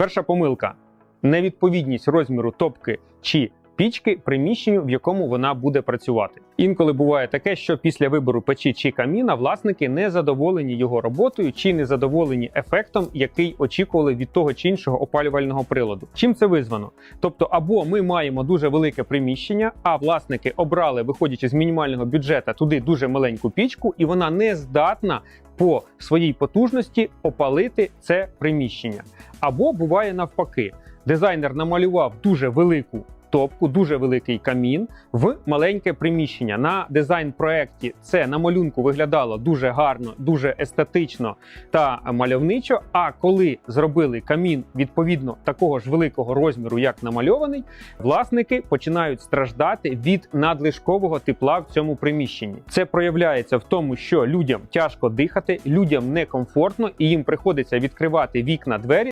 Перша помилка – невідповідність розміру топки чи пічки приміщенню, в якому вона буде працювати. Інколи буває таке, що після вибору печі чи каміна власники не задоволені його роботою чи не задоволені ефектом, який очікували від того чи іншого опалювального приладу. Чим це визвано? Тобто, або ми маємо дуже велике приміщення, а власники обрали, виходячи з мінімального бюджету, туди дуже маленьку пічку, і вона не здатна по своїй потужності опалити це приміщення. Або буває навпаки. Дизайнер намалював дуже велику топку, дуже великий камін в маленьке приміщення. На дизайн-проекті це на малюнку виглядало дуже гарно, дуже естетично та мальовничо, а коли зробили камін відповідно такого ж великого розміру, як намальований, власники починають страждати від надлишкового тепла в цьому приміщенні. Це проявляється в тому, що людям тяжко дихати, людям некомфортно і їм приходиться відкривати вікна, двері